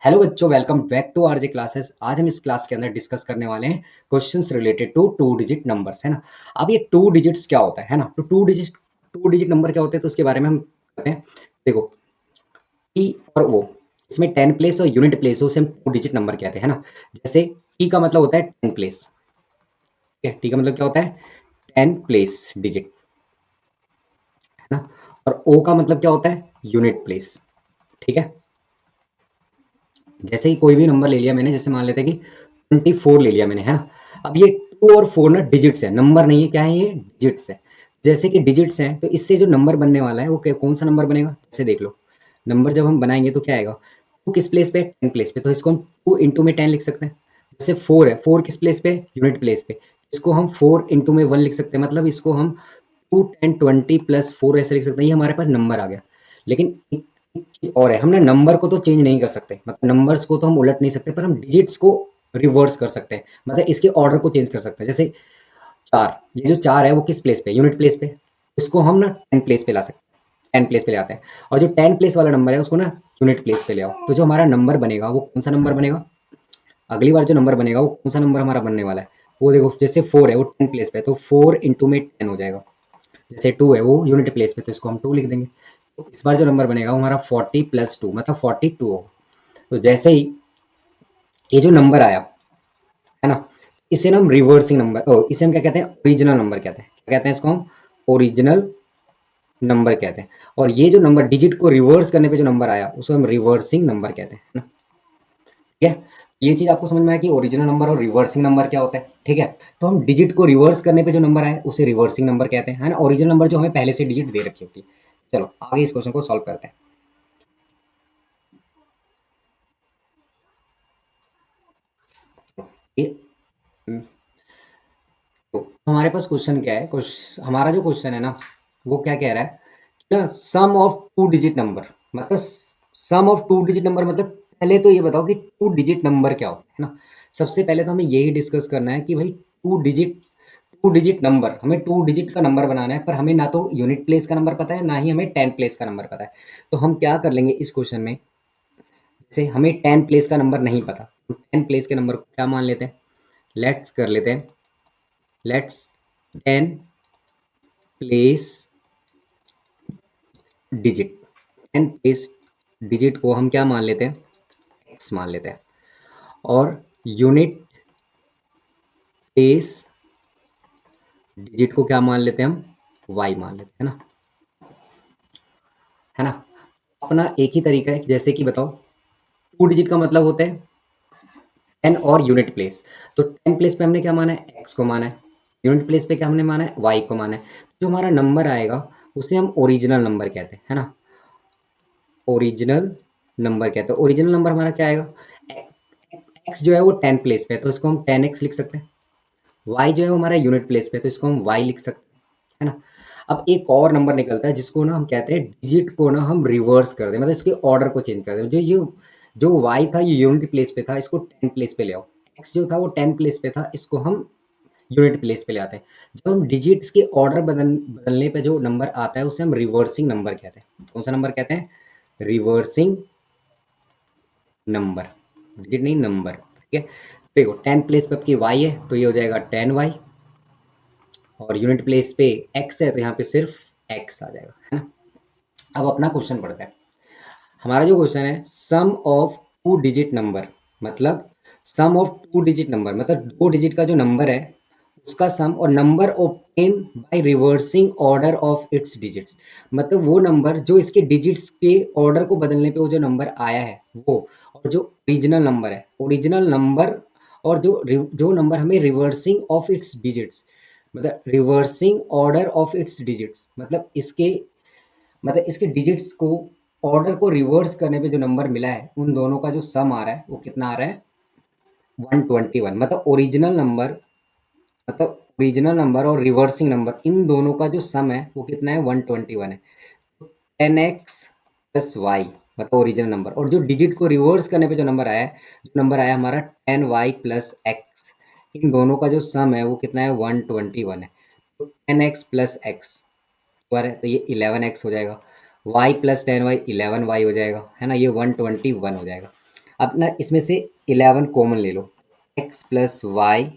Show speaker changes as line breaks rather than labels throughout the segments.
Hello बच्चों, welcome back to RJ classes. आज हम इस क्लास के अंदर डिस्कस करने वाले हैं questions related to two digit numbers, है ना। अब ये टू डिजिट्स क्या होता है ना। तो टू डिजिट नंबर क्या होते हैं, तो उसके बारे में हम करते हैं। देखो, टी और ओ, इसमें 10 प्लेस और यूनिट प्लेस हो, उसे हम टू डिजिट नंबर कहते हैं, है ना। जैसे टी का मतलब होता है 10 प्लेस, ठीक है। टी का मतलब क्या होता है? 10 प्लेस डिजिट, है ना। और ओ का मतलब क्या होता है? यूनिट प्लेस, ठीक है। जैसे ही कोई भी नंबर ले लिया मैंने, जैसे मान लेते हैं कि 24 ले लिया मैंने, है ना। अब ये 2 और 4 ना डिजिट्स है, नंबर नहीं है, क्या है ये? डिजिट्स है। जैसे कि डिजिट्स हैं तो इससे जो नंबर बनने वाला है वो कौन सा नंबर बनेगा? जैसे देख लो, नंबर जब हम बनाएंगे तो क्या आएगा? टू किस प्लेस पे? 10 प्लेस पे, तो इसको हम टू इंटू में 10 लिख सकते हैं। जैसे फोर है, फोर किस प्लेस पे? यूनिट प्लेस पे, इसको हम फोर इंटू में वन लिख सकते हैं। मतलब इसको हम 2 10 20 + 4 ऐसे लिख सकते हैं। ये हमारे पास नंबर आ गया। लेकिन एक चीज और है, हमने नंबर को तो चेंज नहीं कर सकते, मतलब नंबर्स को तो हम उलट नहीं सकते, पर हम डिजिट्स को रिवर्स कर सकते हैं, मतलब इसके ऑर्डर को चेंज कर सकते हैं। जैसे चार, ये जो चार है वो किस प्लेस पे? यूनिट प्लेस पे, इसको हम ना 10 प्लेस पे ला सकते हैं, 10 प्लेस पे ले आते हैं। और जो 10 प्लेस वाला नंबर है उसको ना यूनिट प्लेस पे ले आओ, तो जो हमारा नंबर बनेगा वो कौन सा नंबर बनेगा? अगली बार जो नंबर बनेगा वो कौन सा नंबर हमारा बनने वाला है? वो देखो, जैसे फोर है वो 10 प्लेस पे है, तो फोर इंटू में 10 हो जाएगा। जैसे टू है वो यूनिट प्लेस पे, तो इसको हम टू लिख देंगे। तो इस बार जो नंबर बनेगा वो हमारा 40 + 2 मतलब 42 होगा। तो जैसे ही ये जो नंबर आया, है ना, इसे ना हम रिवर्सिंग नंबर, इसे हम क्या कहते हैं? ओरिजिनल नंबर कहते हैं। क्या कहते हैं इसको हम? ओरिजिनल नंबर कहते हैं। और ये जो नंबर डिजिट को रिवर्स करने पे जो नंबर आया उसको हम रिवर्सिंग नंबर कहते हैं, है ना। ठीक है, ये चीज आपको समझ में आया कि ओरिजिनल नंबर और रिवर्सिंग नंबर क्या होता है, ठीक है। तो हम डिजिट को रिवर्स करने पे जो नंबर आए उसे रिवर्सिंग नंबर कहते हैं, है ना। ओरिजिनल नंबर जो हमें पहले से डिजिट दे रखी होती है। चलो आगे इस क्वेश्चन को सॉल्व करते हैं। ये तो हमारे पास क्वेश्चन क्या है? हमारा जो क्वेश्चन है ना, वो क्या कह रहा है ना, सम ऑफ टू डिजिट नंबर, मतलब सम ऑफ टू डिजिट नंबर, मतलब पहले तो ये बताओ कि टू डिजिट नंबर क्या होता है ना। सबसे पहले तो हमें यही डिस्कस करना है कि भाई टू डिजिट नंबर, हमें टू डिजिट का नंबर बनाना है, पर हमें ना तो यूनिट प्लेस का नंबर पता है, ना ही हमें 10 प्लेस का नंबर पता है। तो हम क्या कर लेंगे इस क्वेश्चन में, जैसे हमें 10 प्लेस का नंबर नहीं पता, तो 10 प्लेस के नंबर को क्या मान लेते हैं? लेट्स कर लेते हैं, let's 10 place digit, 10 place digit को हम क्या मान लेते हैं? एक्स मान लेते हैं। और यूनिट प्लेस डिजिट को क्या मान लेते हैं हम? वाई मान लेते हैं ना, है ना। अपना एक ही तरीका है, जैसे कि बताओ, टू डिजिट का मतलब होता है 10 और यूनिट प्लेस। तो 10 प्लेस पे हमने क्या माना है? एक्स को माना है। यूनिट प्लेस पे क्या हमने माना है? वाई को माना है। जो हमारा नंबर आएगा उसे हम ओरिजिनल नंबर कहते हैं, है ना। ओरिजिनल नंबर कहते हैं। ओरिजिनल नंबर हमारा क्या आएगा? एक्स जो है वो 10 प्लेस पे है, तो इसको हम 10x लिख सकते हैं। वाई जो है वो हमारा यूनिट प्लेस पे है, तो इसको हम वाई लिख सकते हैं, है ना। अब एक और नंबर निकलता है जिसको ना हम कहते हैं, डिजिट को ना हम रिवर्स कर दें, मतलब इसके ऑर्डर को चेंज कर दें। जो वाई था ये यूनिट प्लेस पे था, इसको 10 प्लेस पे ले आओ। एक्स जो था वो 10 प्लेस पे था, इसको हम यूनिट प्लेस पे ले आते हैं। जब हम डिजिट्स के ऑर्डर बदलने पे जो नंबर आता है उसे हम रिवर्सिंग नंबर कहते हैं। कौन सा नंबर कहते हैं? रिवर्सिंग नंबर, डिजिट नहीं, नंबर, ठीक है। देखो 10 प्लेस पे आपकी वाई है, तो ये हो जाएगा 10y। और यूनिट प्लेस पे एक्स है, तो यहाँ पे सिर्फ एक्स आ जाएगा, है ना। अब अपना क्वेश्चन पढ़ते हैं। हमारा जो क्वेश्चन है, सम ऑफ टू डिजिट नंबर, मतलब सम ऑफ टू डिजिट नंबर मतलब दो डिजिट का जो नंबर है उसका सम, और number obtain by reversing order of its digits, मतलब वो नंबर जो इसके डिजिट्स के ऑर्डर को बदलने पे वो जो नंबर आया है वो, और जो ओरिजिनल नंबर है, ओरिजिनल नंबर, और जो नंबर हमें रिवर्सिंग ऑफ इट्स डिजिट्स, मतलब reversing order of its digits, मतलब इसके डिजिट्स को, ऑर्डर को रिवर्स करने पे जो नंबर मिला है उन दोनों का जो सम आ रहा है वो कितना आ रहा है? 121। मतलब ओरिजिनल नंबर और रिवर्सिंग नंबर, इन दोनों का जो सम है वो कितना है? 121 है। 10x + y मतलब ओरिजिनल नंबर, और जो डिजिट को रिवर्स करने पे जो नंबर आया है, जो नंबर आया हमारा 10y + x, इन दोनों का जो सम है वो कितना है? 121 है। तो 10x + x पर है, तो ये 11x हो जाएगा। y + 10y 11y हो जाएगा, है ना। ये 121 हो जाएगा। अब ना इसमें से 11 कॉमन ले लो, x plus Y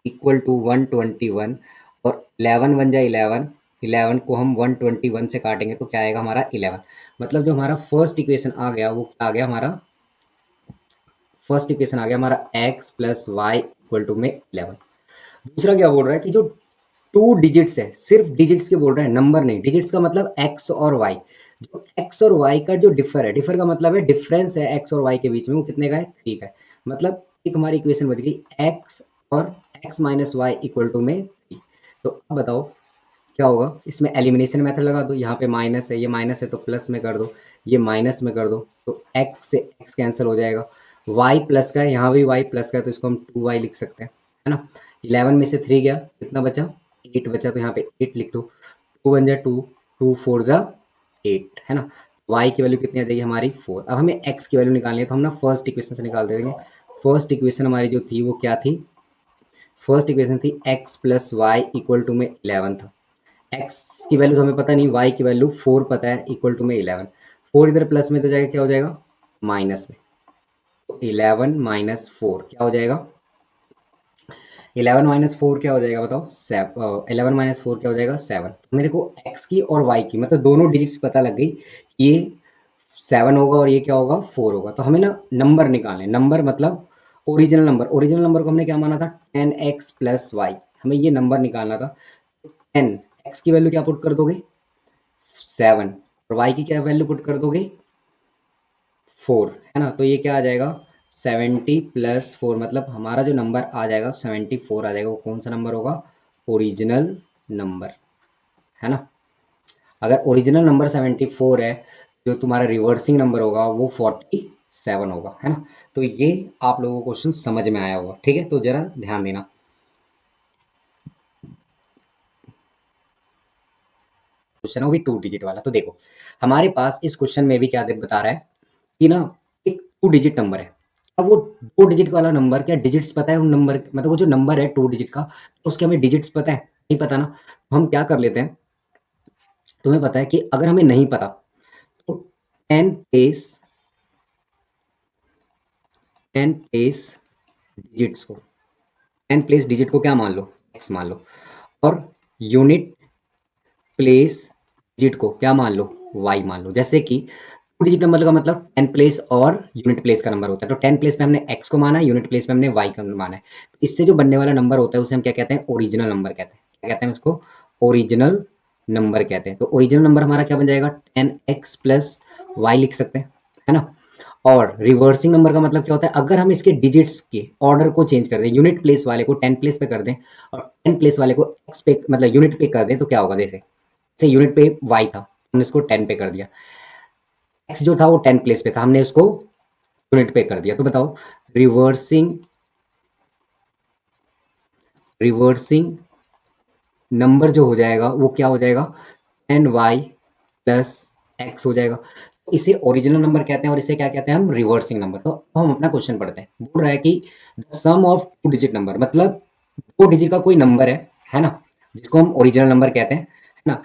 equal to 121, और 11 बन जाए 11, 11 को हम 121 से काटेंगे तो क्या आएगा हमारा 11। मतलब जो हमारा फर्स्ट इक्वेशन आ गया वो क्या आ गया हमारा, फर्स्ट इक्वेशन आ गया हमारा x plus Y equal to में 11। दूसरा क्या बोल रहा है कि जो टू डिजिट्स है, सिर्फ डिजिट्स के बोल रहे हैं, नंबर नहीं। डिजिट्स का मतलब x और y, जो x और y का जो डिफर है, डिफर का मतलब है डिफरेंस है x और y के बीच में, वो कितने का है, 3 का है। मतलब एक हमारी इक्वेशन बच गई, x और x minus Y equal to में 3। तो अब बताओ क्या होगा, इसमें एलिमिनेशन मेथड लगा दो, यहाँ पे माइनस है, ये माइनस है तो प्लस में कर दो, ये माइनस में कर दो, तो x से x कैंसिल हो जाएगा। y प्लस का है, यहाँ भी y प्लस का है, तो इसको हम 2y लिख सकते हैं, है ना। 11 में से 3 गया, कितना बचा, 8 बचा, तो यहाँ पे 8 लिख दो, 2 बन जा 2, 2 4 जा 8, है ना। y की वैल्यू कितनी आ जाएगी हमारी 4। अब हमें x की वैल्यू निकालनी है, तो हम ना फर्स्ट इक्वेशन से निकाल देंगे। फर्स्ट इक्वेशन हमारी जो थी वो क्या थी, फर्स्ट इक्वेशन थी x plus Y equal to में 11 था। x की वैल्यू तो हमें पता नहीं, y की वैल्यू 4 पता है, इक्वल टू में 11। 4 इधर प्लस में तो जाएगा, क्या हो जाएगा, माइनस में। तो 11 माइनस 4 क्या हो जाएगा, 11 माइनस 4 क्या हो जाएगा बताओ, 11 माइनस 4 क्या हो जाएगा 7। तो मेरे को x की और y की मतलब दोनों डिजिट्स पता लग गई, ये 7 होगा और ये क्या होगा 4 होगा। तो हमें ना नंबर निकालने, नंबर मतलब ओरिजिनल नंबर, ओरिजिनल नंबर को हमने क्या माना था 10x प्लस वाई, हमें ये नंबर निकालना था। 10, x की वैल्यू क्या पुट कर दोगे 7, और y की क्या वैल्यू पुट कर दोगे 4, है ना। तो ये क्या आ जाएगा 70 प्लस 4, मतलब हमारा जो नंबर आ जाएगा 74 आ जाएगा। वो कौन सा नंबर होगा, ओरिजिनल नंबर, है ना। अगर ओरिजिनल नंबर 74 है, जो तुम्हारा रिवर्सिंग नंबर होगा वो 47 होगा, है ना। तो ये आप लोगों को क्वेश्चन समझ में आया होगा, ठीक है। तो जरा ध्यान देना, क्वेश्चन है वो भी 2 डिजिट वाला। तो देखो हमारे पास इस क्वेश्चन में भी क्या बता रहा है कि ना एक 2 डिजिट नंबर है। अब वो 2 डिजिट वाला नंबर, क्या डिजिट्स पता है उन नंबर, मतलब वो जो नंबर है 2 डिजिट का, तो उसके हमें डिजिट्स पता है, नहीं पता ना। तो हम क्या कर लेते हैं, तुम्हें पता है कि अगर हमें नहीं पता तो 10 प्लेस, 10 प्लेस डिजिट्स को, 10 प्लेस डिजिट को क्या मान लो, x मान लो, और यूनिट प्लेस डिजिट को क्या मान लो, y मान लो। जैसे कि टू डिजिट नंबर का मतलब 10 प्लेस और यूनिट प्लेस का नंबर होता है। तो 10 प्लेस पे हमने x को माना है, यूनिट प्लेस पे हमने y का माना है। तो इससे जो बनने वाला नंबर होता है उसे हम क्या कहते हैं, ओरिजिनल नंबर कहते हैं। क्या कहते हैं उसको, ओरिजिनल नंबर कहते हैं। तो ओरिजिनल नंबर हमारा क्या बन जाएगा 10x प्लस वाई लिख सकते हैं, है ना। और रिवर्सिंग नंबर का मतलब क्या होता है, अगर हम इसके डिजिट्स के ऑर्डर को चेंज कर दें, यूनिट प्लेस वाले को 10 प्लेस पे कर दें और 10 प्लेस वाले को x पे मतलब यूनिट पे कर दें, तो क्या होगा, जैसे यूनिट पे y था, हमने इसको 10 पे कर दिया, x जो था वो 10 प्लेस पे था, हमने उसको यूनिट पे कर दिया। तो बताओ रिवर्सिंग, रिवर्सिंग नंबर जो हो जाएगा वो क्या हो जाएगा 10y प्लस x हो जाएगा। इसे ओरिजिनल नंबर कहते हैं और इसे क्या कहते हैं हम, रिवर्सिंग नंबर। तो हम अपना क्वेश्चन पढ़ते हैं, बोल रहा है कि the sum of 2 digit number, मतलब 2 डिजिट का कोई नंबर है ना, जिसको हम ओरिजिनल नंबर कहते हैं, है ना।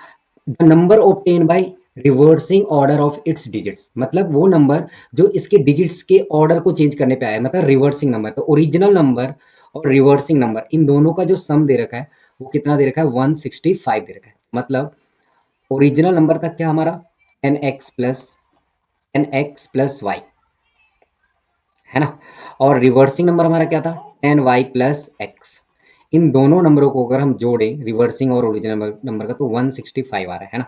The number obtain by reversing order of its digits, मतलब वो नंबर जो इसके डिजिट्स के ऑर्डर को चेंज करने पे आया, मतलब रिवर्सिंग नंबर। तो ओरिजिनल नंबर और रिवर्सिंग नंबर इन दोनों का जो सम दे रखा है वो कितना दे रखा है 165 दे रखा है। मतलब ओरिजिनल नंबर तक क्या हमारा 10x प्लस वाई, है ना। और रिवर्सिंग नंबर हमारा क्या था 10y प्लस x। इन दोनों नंबरों को अगर हम जोड़ें, रिवर्सिंग और ओरिजिनल नंबर का, तो 165 आ रहा है ना।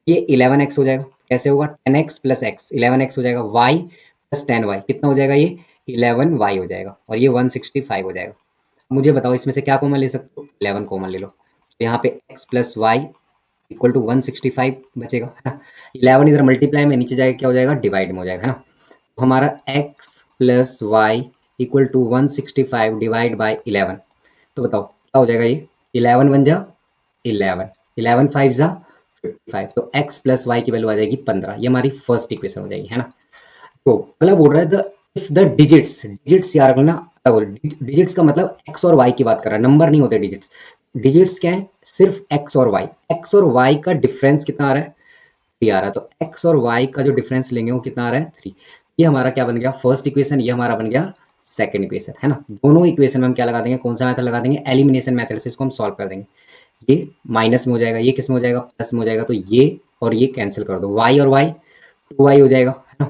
ये 11x हो जाएगा, कैसे होगा 10x प्लस एक्स, 11x हो जाएगा, y प्लस 10y कितना हो जाएगा, ये 11y हो जाएगा, और ये 165 हो जाएगा। मुझे बताओ इसमें से क्या कॉमन ले सकते हो, 11 कॉमन ले लो, तो यहाँ पे x plus Y equal to 165 बचेगा, है ना। 11 इधर मल्टीप्लाई में नीचे जाएगा, क्या हो जाएगा डिवाइड में हो जाएगा, है ना। तो हमारा x plus Y equal to 165 divide by 11, तो बताओ क्या हो जाएगा, ये 11 बन जा 11, 11 5 जा 55, तो x प्लस वाई की वैल्यू आ जाएगी 15। ये हमारी फर्स्ट इक्वेशन हो जाएगी, है ना। तो अगला बोल रहा है the if the digits, digits याद रखना, डिजिट्स का मतलब x और y की बात कर रहा है, नंबर नहीं होते डिजिट्स। डिजिट्स क्या है, सिर्फ x और y, x और y का डिफरेंस कितना आ रहा है 3 आ रहा है। तो x और y का जो डिफरेंस लेंगे वो कितना आ रहा है 3। ये हमारा क्या बन गया फर्स्ट इक्वेशन, ये हमारा बन गया सेकंड इक्वेशन, है ना। दोनों इक्वेशन में हम क्या लगा देंगे, कौन सा मेथड लगा देंगे, एलिमिनेशन मेथड से इसको हम सॉल्व कर देंगे। ये माइनस में हो जाएगा, ये किस में हो जाएगा, प्लस में हो जाएगा, तो ये और ये कैंसिल कर दो, वाई और वाई 2y हो जाएगा, है ना।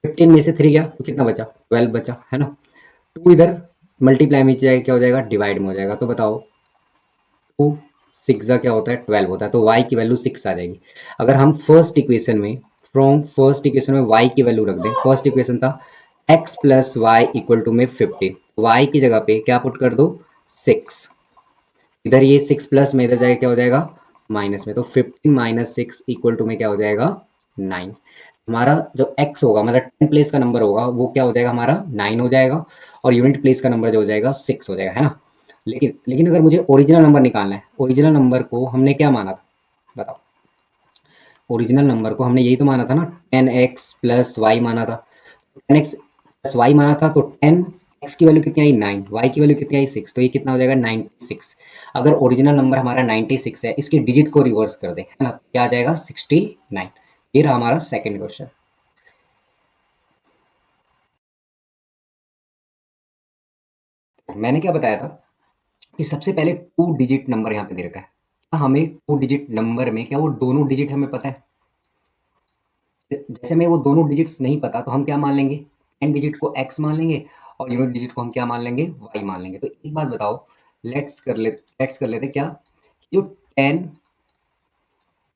15 में से 3 गया तो कितना बचा, 12 बचा, है ना। 2 इधर मल्टीप्लाई में जाएगा, क्या हो जाएगा, डिवाइड में हो जाएगा। तो बताओ 2 6 जा क्या होता है, 12 होता है, तो y की वैल्यू 6 आ जाएगी। अगर हम फर्स्ट इक्वेशन में, फ्रॉम फर्स्ट इक्वेशन में y की वैल्यू रख दें, फर्स्ट इक्वेशन था x plus Y equal to में 15, y की जगह पे क्या पुट कर दो, 6, इधर ये 6 प्लस में इधर जाएगा क्या हो जाएगा, माइनस में, तो 15 माइनस 6 इक्वल टू में क्या हो जाएगा, 9। हमारा जो x होगा मतलब 10 प्लेस का नंबर होगा वो क्या हो जाएगा, हमारा 9 हो जाएगा, और यूनिट प्लेस का नंबर जो हो जाएगा 6 हो जाएगा, है ना। लेकिन लेकिन अगर मुझे ओरिजिनल नंबर निकालना है, ओरिजिनल नंबर को हमने क्या माना था, बताओ। ओरिजिनल नंबर को हमने यही तो माना था ना, 10x प्लस वाई माना था। 10x प्लस वाई माना था, तो 10x की वैल्यू कितनी आई, 9, वाई की वैल्यू कितनी आई, 6, तो ये कितना हो जाएगा, 96। अगर ओरिजिनल नंबर हमारा 96 है, इसके डिजिट को रिवर्स कर दें, है ना, क्या आ जाएगा, 69। ये रहा हमारा सेकंड क्वेश्चन। मैंने क्या बताया था कि सबसे पहले 2 डिजिट नंबर यहाँ पे दे रखा है, हमें 2 डिजिट नंबर में क्या वो दोनों डिजिट हमें पता है। जैसे हमें वो दोनों डिजिट्स नहीं पता तो हम क्या मान लेंगे, एन डिजिट को एक्स मान लेंगे और यूनिट डिजिट को हम क्या मान लेंगे, वाई मान लेंगे। तो एक बात बताओ, लेट्स कर लेते क्या, जो 10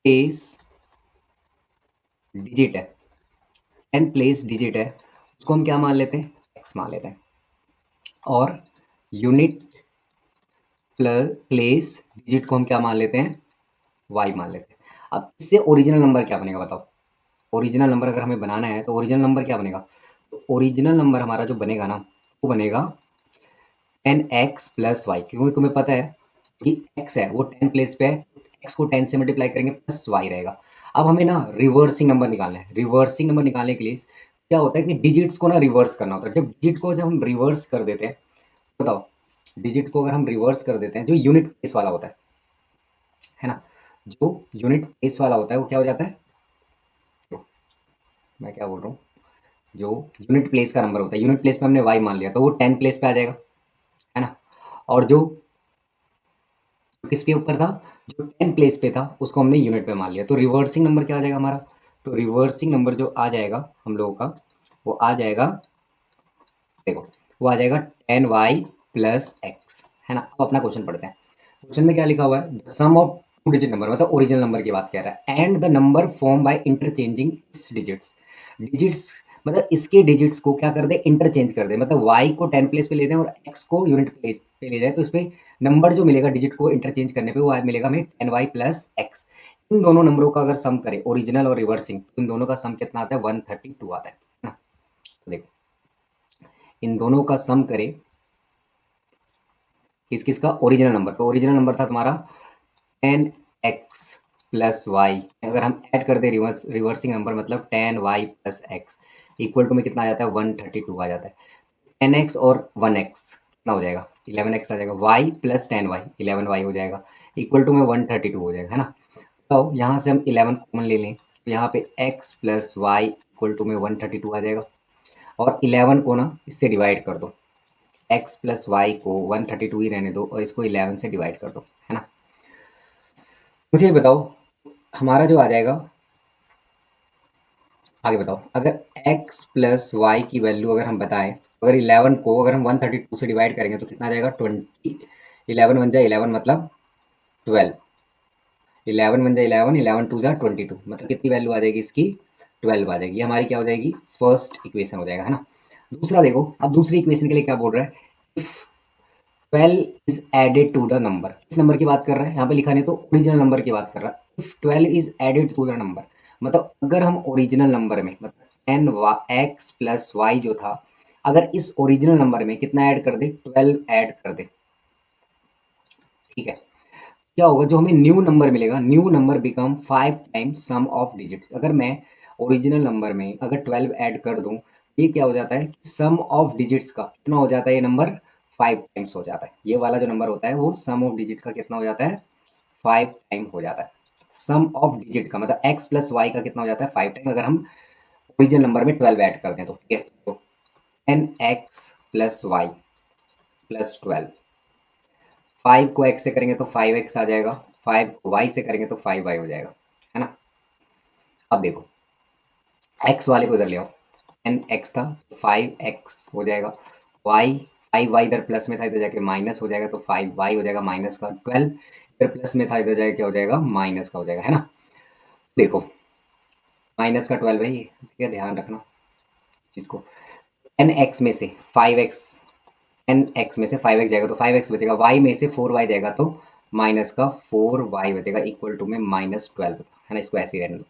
प्लेस डिजिट है, 10 प्लेस डिजिट है, उसको हम क्या मान लेते हैं, एक्स मान लेते हैं, और यूनिट प्लेस डिजिट को हम क्या मान लेते हैं, वाई मान लेते हैं। अब इससे ओरिजिनल नंबर क्या बनेगा बताओ। ओरिजिनल नंबर अगर हमें बनाना है तो ओरिजिनल नंबर क्या बनेगा, तो ओरिजिनल नंबर हमारा जो बनेगा ना, वो बनेगा 10x प्लस वाई, क्योंकि तुम्हें पता है कि x है वो 10 प्लेस पे है, x को 10 से मल्टीप्लाई करेंगे प्लस वाई रहेगा। अब हमें ना रिवर्सिंग नंबर निकालना है, रिवर्सिंग नंबर निकालने के लिए क्या होता है कि डिजिट्स को ना रिवर्स करना होता है। जब हम रिवर्स कर देते हैं, बताओ, डिजिट को अगर हम रिवर्स कर देते हैं, जो यूनिट प्लेस वाला होता है ना, जो यूनिट प्लेस वाला होता है वो क्या हो जाता है, तो मैं क्या बोल रहा हूँ, जो यूनिट प्लेस का नंबर होता है, यूनिट प्लेस पे हमने वाई मान लिया तो वो 10 प्लेस पे आ जाएगा, है ना। और जो किसके ऊपर था, जो 10 प्लेस पे था उसको हमने यूनिट पे मान लिया, तो रिवर्सिंग नंबर क्या आ जाएगा हमारा, तो रिवर्सिंग नंबर जो आ जाएगा हम लोगों का, वो आ जाएगा, देखो, वो आ जाएगा 10y प्लस एक्स, है ना। अब अपना क्वेश्चन पढ़ते हैं। क्वेश्चन में क्या लिखा हुआ है, सम ऑफ 2 डिजिट नंबर, मतलब ओरिजिनल नंबर की बात कर रहा है, and the number form by interchanging its digits. Digits मतलब इसके डिजिट्स को क्या कर दे, इंटरचेंज कर दे, मतलब y को 10 प्लेस पे ले दें और x को यूनिट प्लेस पे ले जाए, तो इसमें नंबर जो मिलेगा डिजिट को इंटरचेंज करने पे वो मिलेगा हमें 10y प्लस एक्स। इन दोनों नंबरों का अगर सम करें, ओरिजिनल और रिवर्सिंग, तो इन दोनों का सम कितना आता है, 132 आता है ना। तो देखो, इन दोनों का सम करें, किस किस का, ओरिजिनल नंबर, तो ओरिजिनल नंबर था तुम्हारा 10x प्लस वाई, अगर हम ऐड कर दे रिवर्सिंग नंबर मतलब 10y plus x, equal to में कितना आ जाता है, 132 आ जाता है। 10x और 1x कितना हो जाएगा, 11x आ जाएगा, y प्लस 10y 11y हो जाएगा, इक्वल टू में 132 हो जाएगा, है ना। तो यहाँ से हम 11 कॉमन ले लें, तो यहाँ पे x plus Y equal to में 132 आ जाएगा, और 11 को ना इससे डिवाइड कर दो, x प्लस वाई को 132 ही रहने दो और इसको 11 से डिवाइड कर दो, है ना। मुझे ये बताओ, हमारा जो आ जाएगा, आगे बताओ, अगर x प्लस वाई की वैल्यू अगर हम बताएं, अगर 11 को अगर हम 132 से डिवाइड करेंगे तो कितना आ जाएगा, 20, 11 बन जाए 11 मतलब 12, 11 बन जाए 11, 11 टू जा 22, मतलब कितनी वैल्यू आ जाएगी इसकी, 12 आ जाएगी। ये हमारी क्या हो जाएगी, फर्स्ट इक्वेशन हो जाएगा, है ना। दूसरा देखो, अब दूसरी इक्वेशन के लिए क्या बोल रहा है, if 12 is added to the number, इस नंबर की बात कर रहा है यहाँ पे, लिखा नहीं तो ओरिजिनल नंबर की बात कर रहा है। If 12 is added to the number, मतलब अगर हम ओरिजिनल नंबर में, मतलब 10x प्लस वाई जो था, अगर इस ओरिजिनल नंबर में कितना ऐड कर दे, 12 ऐड कर दे, ठीक है, क्या होगा, जो हमें न्यू नंबर मिलेगा, new number become 5 times sum of digit. अगर मैं ओरिजिनल नंबर में अगर 12 ऐड कर दूं, ये क्या हो जाता है, सम ऑफ डिजिट्स का कितना हो जाता है, ये नंबर 5 टाइम्स हो जाता है। ये वाला जो नंबर होता है वो सम ऑफ डिजिट का कितना हो जाता है, 5 टाइम हो जाता है। सम ऑफ डिजिट का मतलब x प्लस वाई का कितना हो जाता है, 5 टाइम। अगर हम ओरिजिनल नंबर में 12 ऐड कर दें तो ठीक है। तो 10x प्लस वाई प्लस 12, 5 को x से करेंगे तो 5x आ जाएगा, 5 को y से करेंगे तो 5y हो जाएगा, है ना। अब देखो x वाले को इधर ले आओ, 10x था 5x हो जाएगा, y 5y इधर प्लस में था इधर जाके माइनस हो जाएगा तो 5y हो जाएगा माइनस का, 12 इधर प्लस में था इधर जाके क्या हो जाएगा माइनस का हो जाएगा, है ना। देखो माइनस का 12 है, ठीक है, ध्यान रखना इस चीज़ को। 10x में से 5x, 10x में से 5x जाएगा तो 5x बचेगा, y में से 4y जाएगा तो माइनस का 4y बचेगा इक्वल टू में -12, है ना। इसको ऐसे ही रहने दो।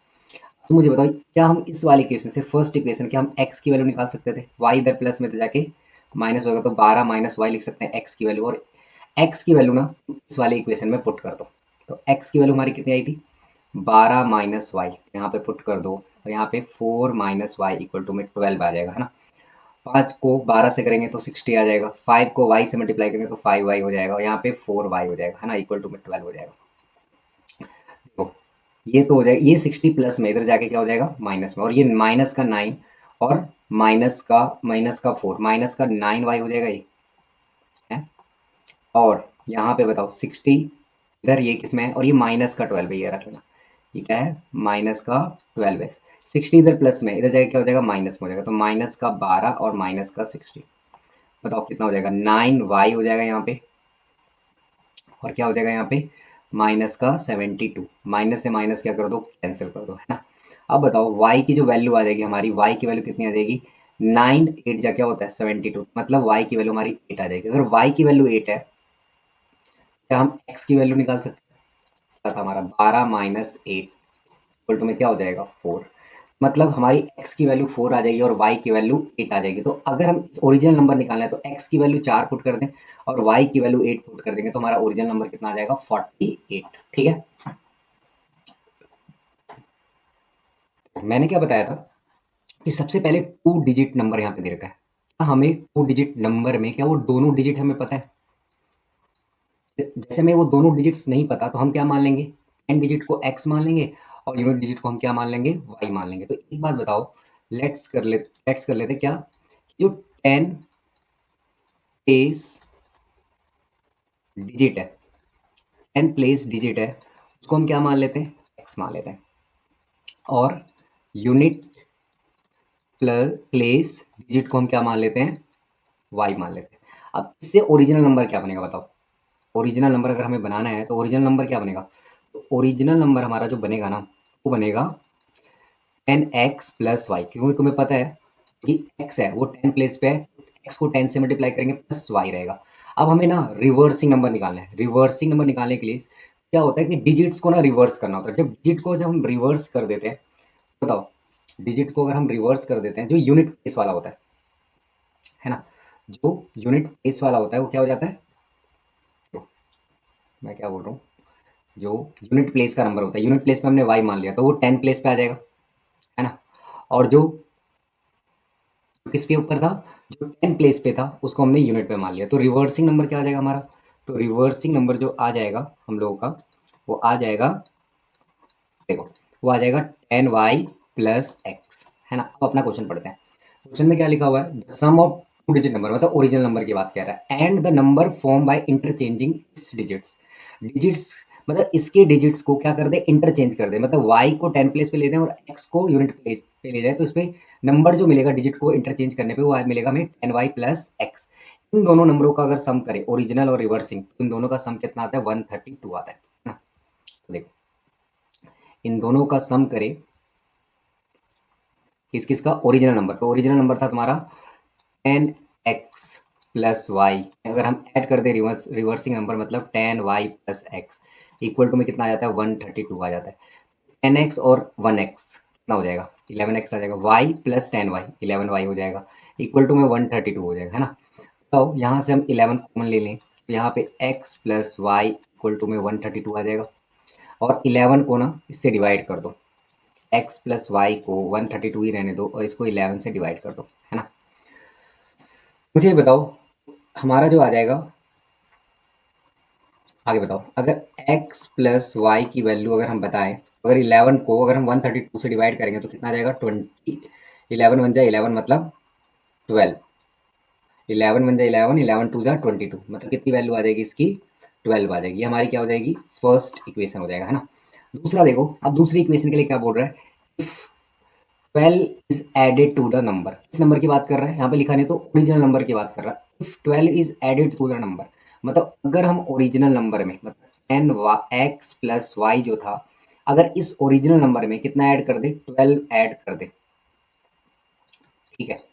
तो मुझे बताओ क्या हम इस वाले इक्वेशन से, फर्स्ट इक्वेशन के हम x की वैल्यू निकाल सकते थे, y इधर प्लस में तो जाके माइनस होगा तो 12 माइनस वाई लिख सकते हैं x की वैल्यू, और x की वैल्यू ना इस वाले इक्वेशन में पुट कर दो। तो x की वैल्यू हमारी कितनी आई थी 12 माइनस वाई, यहाँ पे पुट कर दो और यहाँ पे 4 माइनस वाई इक्वल टू में 12 आ जाएगा, है ना। 5 को 12 से करेंगे तो 60 आ जाएगा, 5 को y से मल्टीप्लाई करेंगे तो 5y हो जाएगा और यहाँ पे 4y हो जाएगा, है ना, इक्वल टू में 12 हो जाएगा। तो ये तो हो जाएगा, ये 60 प्लस में इधर जाके क्या हो जाएगा माइनस में, और ये माइनस का 9 और माइनस का 4 माइनस का 9y हो जाएगा ये, है। और यहाँ पे बताओ 60 इधर ये किस में है और ये माइनस का 12 है, ये रख लेना, ये क्या है माइनस का 12 है। 60 इधर प्लस में इधर जाके क्या हो जाएगा माइनस में हो जाएगा, तो माइनस का 12 और माइनस का 60, बताओ कितना हो जाएगा 9y हो जाएगा यहाँ पे, और क्या हो जाएगा यहाँ पे माइनस का 72, माइनस से माइनस क्या कर दो कैंसिल कर दो, है ना। अब बताओ y की जो वैल्यू आ जाएगी हमारी, y की वैल्यू कितनी आ जाएगी 9 8 जा क्या होता है 72, मतलब y की वैल्यू हमारी 8 आ जाएगी। अगर y की वैल्यू 8 है क्या हम x की वैल्यू निकाल सकते हैं, क्या था हमारा 12 माइनस 8 इक्वल टू में क्या हो जाएगा 4, मतलब हमारी x की वैल्यू 4 आ जाएगी और y की वैल्यू 8 आ जाएगी। तो अगर हम ओरिजिनल नंबर निकालना है तो x की वैल्यू 4 पुट कर दें और y की वैल्यू 8 पुट कर देंगे तो हमारा ओरिजिनल नंबर कितना आ जाएगा 48, ठीक है। मैंने क्या बताया था कि सबसे पहले 2 डिजिट नंबर यहाँ पे दे रखा है, हमें 2 डिजिट नंबर में क्या वो दोनों डिजिट हमें पता है, जैसे हमें वो दोनों डिजिट्स नहीं पता तो हम क्या मान लेंगे 10 डिजिट को x मान लेंगे और यूनिट डिजिट को हम क्या मान लेंगे y मान लेंगे। तो एक बात बताओ, लेट्स कर लेते क्या, जो 10 प्लेस डिजिट है, 10 प्लेस डिजिट है उसको हम क्या मान लेते हैं x मान लेते हैं, और यूनिट प्लेस डिजिट को हम क्या मान लेते हैं y मान लेते हैं। अब इससे ओरिजिनल नंबर क्या बनेगा बताओ, ओरिजिनल नंबर अगर हमें बनाना है तो ओरिजिनल नंबर क्या बनेगा, तो ओरिजिनल नंबर हमारा जो बनेगा ना वो बनेगा 10x प्लस वाई, क्योंकि तुम्हें पता है कि x है वो 10 प्लेस पे है, x को 10 से मल्टीप्लाई करेंगे प्लस y रहेगा। अब हमें ना रिवर्सिंग नंबर निकालना है, रिवर्सिंग नंबर निकालने के लिए क्या होता है कि डिजिट्स को ना रिवर्स करना होता है। जब हम रिवर्स कर देते हैं, बताओ डिजिट को अगर हम रिवर्स कर देते हैं, जो यूनिट प्लेस वाला होता है ना, जो यूनिट प्लेस वाला होता है वो क्या हो जाता है, तो मैं क्या बोल रहा हूँ, जो यूनिट प्लेस का नंबर होता है, यूनिट प्लेस पे हमने y मान लिया तो वो 10 प्लेस पे आ जाएगा, है ना। और जो किसके ऊपर था, जो 10 प्लेस पे था उसको हमने यूनिट पे मान लिया, तो रिवर्सिंग नंबर क्या आ जाएगा हमारा, तो रिवर्सिंग नंबर जो आ जाएगा हम लोगों का वो आ जाएगा, देखो वो आ जाएगा 10y प्लस एक्स, है ना। अब अपना क्वेश्चन पढ़ते हैं, क्वेश्चन में क्या लिखा हुआ है, सम ऑफ 2 डिजिट नंबर, मतलब ओरिजिनल नंबर की बात कर रहा है, and the number form by interchanging its digits, digits मतलब इसके डिजिट्स को क्या कर दे इंटरचेंज कर दे, मतलब y को 10 प्लेस पे ले दें और x को यूनिट प्लेस पे ले जाए, तो इसमें नंबर जो मिलेगा डिजिट को इंटरचेंज करने पे वो मिलेगा हमें 10y प्लस एक्स। इन दोनों नंबरों का अगर सम करें ओरिजिनल और रिवर्सिंग तो इन दोनों का सम कितना आता है 132 आता है ना। तो देखो इन दोनों का सम करें किस किस का, ओरिजिनल नंबर, तो ओरिजिनल नंबर था तुम्हारा 10x प्लस वाई, अगर हम ऐड कर दें रिवर्सिंग नंबर मतलब 10y plus x equal to में कितना आ जाता है 132 आ जाता है। 10x और 1x कितना हो जाएगा 11x आ जाएगा, y प्लस 10y 11y हो जाएगा इक्वल टू में 132 हो जाएगा, है ना। तो यहाँ से हम 11 कॉमन ले लें तो यहाँ पे x plus Y equal to में 132 आ जाएगा, और 11 को ना इससे डिवाइड कर दो, x प्लस वाई को 132 ही रहने दो और इसको 11 से डिवाइड कर दो, है ना। मुझे ये बताओ हमारा जो आ जाएगा, आगे बताओ अगर x प्लस वाई की वैल्यू अगर हम बताएं, अगर 11 को अगर हम 132 से डिवाइड करेंगे तो कितना आ जाएगा 20, 11 वन जा 11 मतलब 12, 11 वन जा 11, 11 टू जा 22, मतलब कितनी वैल्यू आ जाएगी इसकी, 12 आ जाएगी। ये हमारी क्या हो जाएगी, फर्स्ट इक्वेशन हो जाएगा, है ना। दूसरा देखो, अब दूसरी इक्वेशन के लिए क्या बोल रहा है, if 12 is added to the number, इस नंबर की बात कर रहा है, यहाँ पे लिखा नहीं तो ओरिजिनल नंबर की बात कर रहा है। If 12 is added to the number, मतलब अगर हम ओरिजिनल नंबर में, मतलब टेन एक्स प्लस वाई जो था, अगर इस ओरिजिनल नंबर में कितना ऐड कर दे, 12 ऐड कर दे, ठीक है,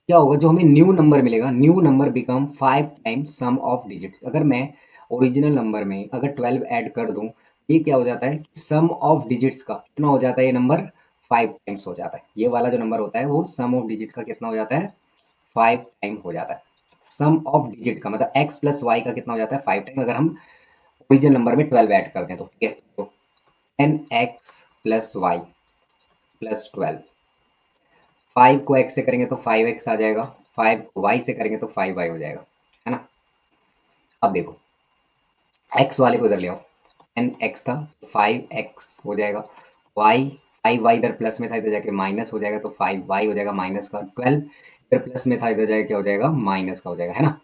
क्या होगा, जो हमें न्यू नंबर मिलेगा, new number become 5 times sum of digit. अगर मैं ओरिजिनल नंबर में अगर 12 ऐड कर दूं, ये क्या हो जाता है, सम ऑफ डिजिट्स का कितना हो जाता है, ये नंबर 5 टाइम्स हो जाता है। ये वाला जो नंबर होता है वो सम ऑफ डिजिट का कितना हो जाता है, 5 टाइम हो जाता है। सम ऑफ डिजिट का मतलब एक्स प्लस वाई का कितना हो जाता है, 5 टाइम, अगर हम ओरिजिनल नंबर में 12 ऐड करते हैं तो, ठीक है। तो 10x प्लस वाई प्लस 12, 5 को x से करेंगे तो 5x आ जाएगा, 5 को y से करेंगे तो 5y हो जाएगा, है ना। अब देखो, x वाले को इधर ले आओ, 10x था, 5x हो जाएगा, y, 5y इधर प्लस में था, इधर जाके माइनस हो जाएगा, तो 5y हो जाएगा माइनस का, 12 इधर प्लस में था, इधर जाके क्या हो जाएगा, माइनस का हो जाएगा, है ना।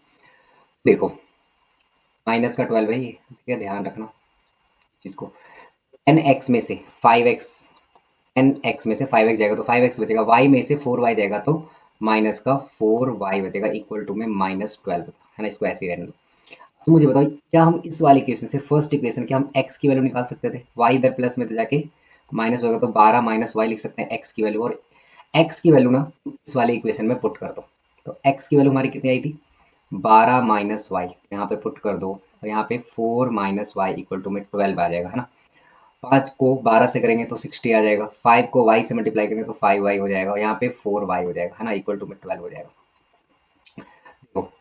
देखो, माइनस का 12 भाई, ठीक है, ध्यान रखना इस चीज़ को। 10x में से 5x, 10x में से 5x जाएगा तो 5x बचेगा, y में से 4y जाएगा तो माइनस का 4y बचेगा, इक्वल टू में -12, है ना। इसको ऐसे ही रहने दो। तो मुझे बताओ, क्या हम इस वाली इक्वेशन से, फर्स्ट इक्वेशन, क्या हम x की वैल्यू निकाल सकते थे, y इधर प्लस में तो जाके माइनस होगा, तो 12 माइनस वाई लिख सकते हैं x की वैल्यू, और x की वैल्यू ना इस वाली इक्वेशन में पुट कर दो। तो x की वैल्यू हमारी कितनी आई थी, 12 माइनस वाई, यहाँ पे पुट कर दो, और यहाँ पे 4 माइनस वाई इक्वल टू में 12 आ जाएगा, है ना। 5 को 12 से करेंगे तो 60 आ जाएगा, 5 को y से मल्टीप्लाई करेंगे तो 5y हो जाएगा, और यहाँ पे 4y हो जाएगा, है ना, इक्वल टू में 12 हो जाएगा। तो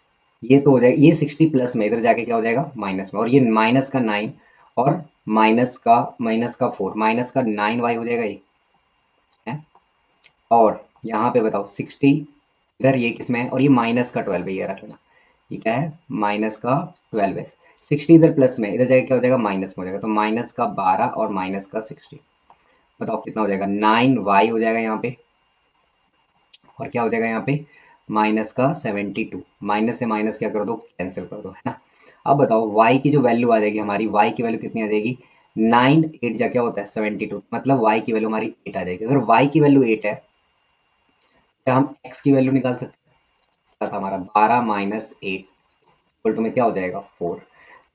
ये तो हो जाएगा, ये 60 प्लस में इधर जाके क्या हो जाएगा, माइनस में, और ये माइनस का 9 और माइनस का 4, माइनस का 9y हो जाएगा ये, है। और यहाँ पे बताओ 60 इधर, ये किस में है, और ये माइनस का 12 है, ये रख लेना, ये क्या है, माइनस का 12 है। 60 इधर प्लस में, इधर जाके क्या हो जाएगा, माइनस में हो जाएगा, तो माइनस का 12 और माइनस का 60, बताओ कितना हो जाएगा, 9y हो जाएगा यहाँ पे, और क्या हो जाएगा यहाँ पे, माइनस का 72, माइनस से माइनस क्या कर दो, कैंसिल कर दो, है ना। अब बताओ y की जो वैल्यू आ जाएगी हमारी, y की वैल्यू कितनी आ जाएगी, 9 8 जा क्या होता है 72, मतलब y की वैल्यू हमारी 8 आ जाएगी। अगर y की वैल्यू 8 है, क्या हम x की वैल्यू निकाल सकते हैं, क्या था हमारा, 12 माइनस 8 इक्वल टू में क्या हो जाएगा, 4,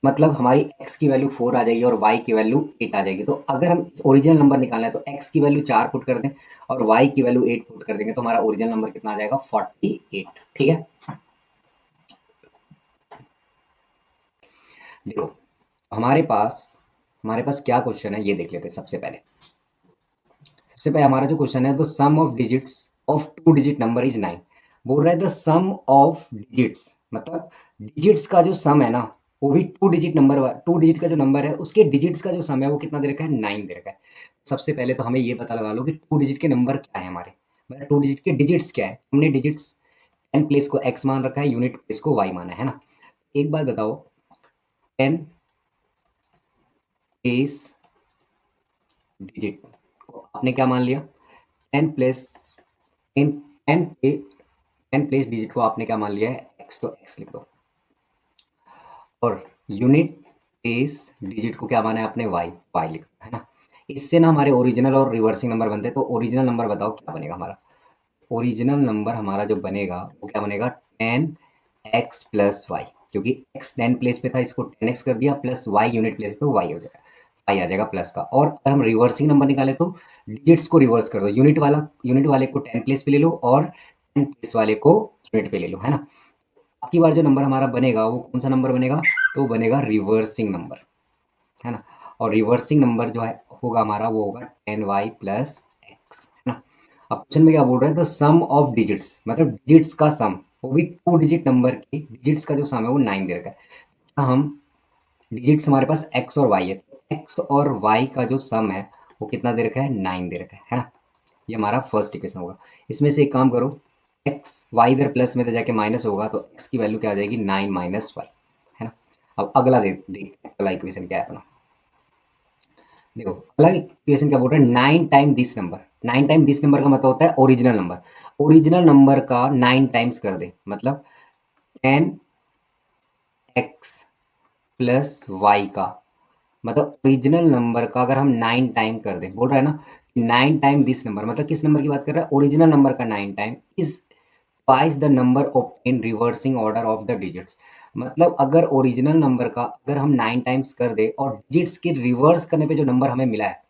मतलब हमारी x की वैल्यू 4 आ जाएगी और y की वैल्यू 8 आ जाएगी। तो अगर हम ओरिजिनल नंबर निकालना है तो x की वैल्यू 4 पुट कर दें और y की वैल्यू 8 पुट कर देंगे, तो हमारा ओरिजिनल नंबर कितना आ जाएगा, 48, ठीक है। देखो, हमारे पास क्या क्वेश्चन है, ये देख लेते हैं। सबसे पहले हमारा जो क्वेश्चन है, the sum of digits of two digit number is 9, बोल रहा है द सम ऑफ डिजिट्स, मतलब डिजिट्स का जो सम है ना, वो भी टू डिजिट का जो नंबर है उसके डिजिट्स का जो सम है वो कितना दे रखा है, 9 दे रखा है। सबसे पहले तो हमें ये पता लगा लो कि टू डिजिट के नंबर क्या है हमारे, मतलब टू डिजिट के डिजिट्स क्या है। हमने डिजिट्स 10 प्लेस को x मान रखा है, यूनिट प्लेस को y माना है ना। एक बात बताओ, 10 प्लेस डिजिट को आपने क्या मान लिया, 10 प्लेस 10 10 10 प्लेस डिजिट को आपने क्या मान लिया है, x, तो x लिख दो, और यूनिट प्लेस डिजिट को क्या माना है आपने, y लिख दो, है ना। इससे ना हमारे ओरिजिनल और रिवर्सिंग नंबर बनते हैं। तो ओरिजिनल नंबर बताओ क्या बनेगा हमारा, ओरिजिनल नंबर हमारा जो बनेगा वो क्या बनेगा, 10x प्लस वाई, क्योंकि x 10 प्लेस पे था, इसको 10x कर दिया, प्लस y यूनिट प्लेस तो y हो जाएगा, y आ जाएगा प्लस का। और अगर हम रिवर्सिंग नंबर निकाले तो डिजिट्स को रिवर्स कर दो, यूनिट वाले को 10 प्लेस पे ले लो और 10 प्लेस वाले को यूनिट पे ले लो, है ना। आपकी बार जो नंबर हमारा बनेगा वो कौन सा नंबर बनेगा, तो वो बनेगा रिवर्सिंग नंबर, है ना। और रिवर्सिंग नंबर जो है होगा हमारा, वो होगा 10y प्लस एक्स, है ना। अब क्वेश्चन में क्या बोल रहा है, द सम ऑफ डिजिट्स, मतलब डिजिट्स का सम, वो भी टू डिजिट नंबर की डिजिट्स का जो सम है वो 9 दे रखा है। तो हम डिजिट्स हमारे पास x और y है, तो x और y का जो सम है वो कितना दे रखा है, 9 दे रखा है ना। ये हमारा फर्स्ट इक्वेशन होगा। इसमें से एक काम करो, x y इधर प्लस में तो जाके माइनस होगा, तो x की वैल्यू क्या आ जाएगी, 9 माइनस वाई, है ना। अब अगला देख देख अगला इक्वेशन क्या है अपना, देखो अगला इक्वेशन क्या बोल रहा है, 9 time this number. 9 time this number का मतलब होता है ओरिजिनल नंबर। ओरिजिनल नंबर का 9 टाइम्स कर दे, मतलब 10x+y का, मतलब ओरिजिनल नंबर का अगर हम 9 टाइम कर दें, बोल रहा है ना 9 टाइम दिस नंबर, मतलब किस नंबर की बात कर रहा है, ओरिजिनल नंबर का 9 time is twice the number of in reversing order of the digits. मतलब अगर ओरिजिनल नंबर का अगर हम 9 टाइम्स कर दे और डिजिट्स के रिवर्स करने पे जो नंबर हमें मिला है,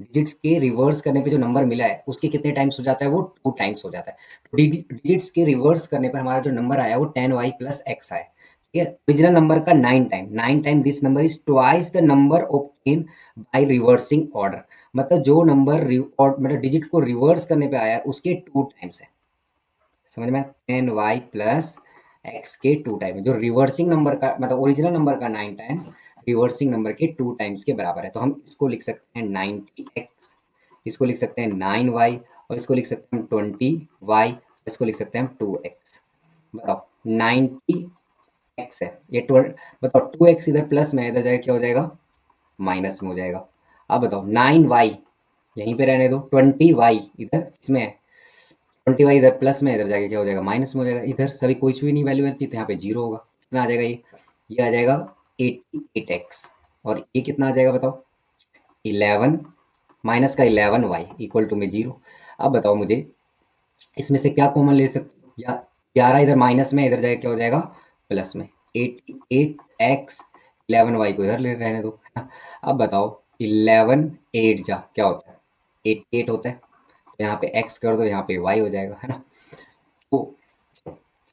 डिजिट्स के रिवर्स करने पे जो नंबर मिला है उसके कितने टाइम्स हो जाता है, वो 2 टाइम्स हो जाता है। डिजिट्स के रिवर्स करने पर हमारा जो नंबर आया वो 10y+x आया। ठीक है, ओरिजिनल नंबर का 9 time this number is twice the number obtain by reversing order. मतलब जो नंबर मतलब डिजिट को रिवर्स करने पे आया है उसके 2 टाइम्स है। समझ में, 10y+x के 2 टाइम है। जो रिवर्सिंग नंबर का मतलब ओरिजिनल नंबर का 9 टाइम रिवर्सिंग नंबर के 2 टाइम्स के बराबर है। तो हम इसको लिख सकते हैं 90x, इसको लिख सकते हैं 9y, और इसको लिख सकते हैं 20y, इसको लिख सकते हैं हम 2x। बताओ 90x है ये 12, बताओ 2x इधर प्लस में है, इधर जाएगा क्या हो जाएगा, माइनस में हो जाएगा। अब बताओ 9y यहीं पे रहने दो, 20y इधर इसमें है, 20y इधर प्लस में, इधर जाके क्या हो जाएगा, माइनस में हो जाएगा। इधर सभी कुछ भी नहीं वैल्यू रहती तो यहाँ पे जीरो होगा। कितना आ जाएगा ये आ जाएगा 88x। और ये कितना आ जाएगा बताओ, 11 माइनस का 11y इक्वल टू में जीरो। अब बताओ मुझे इसमें से क्या कॉमन ले सकते हो, या 11 इधर माइनस में, इधर जाके क्या हो जाएगा प्लस में, 88x, 11y को इधर ले रहने दो, है ना। अब बताओ 11 8 जा क्या होता है, 88 होता है। तो यहाँ पे x कर दो, यहाँ पे y हो जाएगा, है ना। तो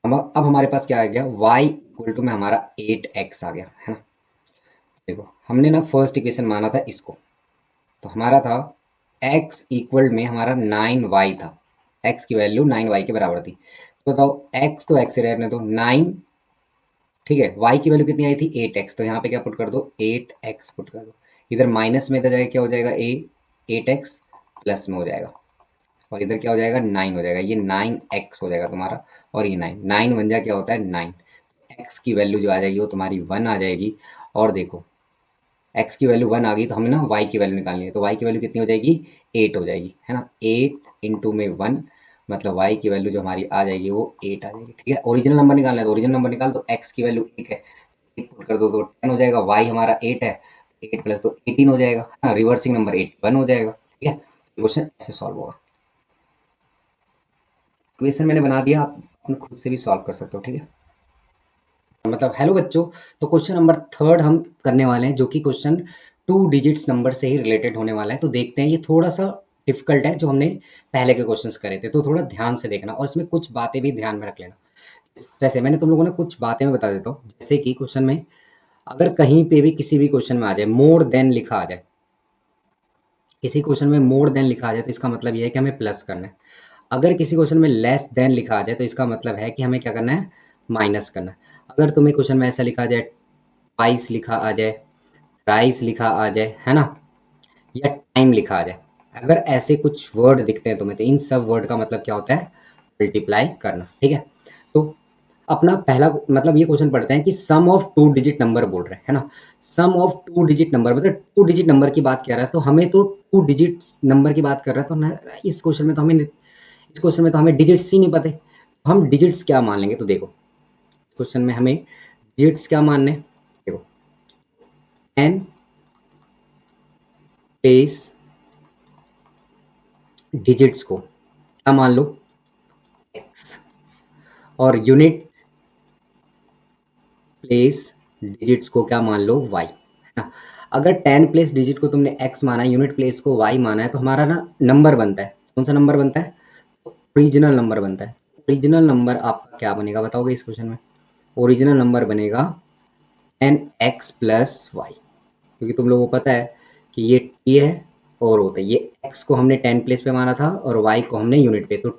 अब हमारे पास क्या आ गया, y इक्वल टू में हमारा 8x आ गया, है ना। देखो हमने ना फर्स्ट इक्वेशन माना था इसको, तो हमारा था x इक्वल में हमारा 9y था, x की वैल्यू 9y के बराबर थी। तो बताओ x तो x से रहने दो 9, ठीक है, y की वैल्यू कितनी आई थी 8x, तो यहाँ पे क्या पुट कर दो 8x पुट कर दो। इधर माइनस में इधर जाएगा क्या हो जाएगा 8x, प्लस में हो जाएगा, और इधर क्या हो जाएगा 9 हो जाएगा, ये 9x हो जाएगा तुम्हारा। और ये 9 जा क्या होता है 9, x की वैल्यू जो आ जाएगी वो तुम्हारी 1 आ जाएगी। और देखो x की वैल्यू 1 आ गई तो हमें ना y की वैल्यू निकालनी है, तो y की वैल्यू कितनी हो जाएगी 8 हो जाएगी, है ना। 8 × 1 मतलब y की वैल्यू जो हमारी आ जाएगी वो 8 आ जाएगी। ठीक है, ओरिजिनल नंबर निकालना है तो ओरिजिनल नंबर निकाल दो, x की वैल्यू 1 है, 1 पुट कर दो तो 10 हो जाएगा, y हमारा 8 है, 8 प्लस तो 18 हो जाएगा, है ना। रिवर्सिंग नंबर 81 हो जाएगा। ठीक है, क्वेश्चन ऐसे सॉल्व होगा। क्वेश्चन मैंने बना दिया, आप अपने खुद से भी सॉल्व कर सकते हो। ठीक है, मतलब हेलो बच्चों, तो क्वेश्चन नंबर थर्ड हम करने वाले हैं, जो कि क्वेश्चन 2 डिजिट्स नंबर से ही रिलेटेड होने वाला है। तो देखते हैं, ये थोड़ा सा डिफिकल्ट है जो हमने पहले के क्वेश्चंस करे थे, तो थोड़ा ध्यान से देखना और इसमें कुछ बातें भी ध्यान में रख लेना। जैसे मैंने तुम लोगों ने कुछ बातें मैं बता देता हूँ, जैसे कि क्वेश्चन में अगर कहीं पे भी किसी भी क्वेश्चन में आ जाए मोर देन लिखा आ जाए, किसी क्वेश्चन में मोर देन लिखा आ जाए तो इसका मतलब ये है कि हमें प्लस करना है। अगर किसी क्वेश्चन में लेस देन लिखा आ जाए तो इसका मतलब है कि हमें क्या करना है, माइनस करना है। अगर तुम्हें क्वेश्चन में ऐसा लिखा आ जाए ट्वाइस लिखा आ जाए, राइस लिखा आ जाए, है ना, या टाइम लिखा आ जाए, अगर ऐसे कुछ वर्ड दिखते हैं तुम्हें तो इन सब वर्ड का मतलब क्या होता है, मल्टीप्लाई करना। ठीक है, तो अपना पहला मतलब ये क्वेश्चन पढ़ते हैं कि सम ऑफ 2 डिजिट नंबर बोल रहे हैं, है ना। सम ऑफ 2 डिजिट नंबर मतलब 2 डिजिट नंबर की बात कर रहा है, तो हमें तो 2 डिजिट नंबर की बात कर रहा है, तो ना इस क्वेश्चन में तो हमें, इस क्वेश्चन में तो हमें डिजिट्स ही नहीं पते, तो हम डिजिट्स क्या मान लेंगे। तो देखो क्वेश्चन में हमें डिजिट्स क्या मानने, देखो 10 प्लेस डिजिट्स को क्या मान लो x, और यूनिट प्लेस डिजिट्स को क्या मान लो y, है ना। अगर 10 प्लेस डिजिट को तुमने x माना है, यूनिट प्लेस को y माना है, तो हमारा ना नंबर बनता है, कौन सा नंबर बनता है, ओरिजिनल नंबर बनता है। ओरिजिनल नंबर आपका क्या बनेगा बताओगे इस क्वेश्चन में, ओरिजिनल नंबर बनेगा 10x+y, क्योंकि तुम लोगों को पता है कि ये t है और होता है, ये x को हमने 10 प्लेस पे माना था और y को हमने यूनिट पे, तो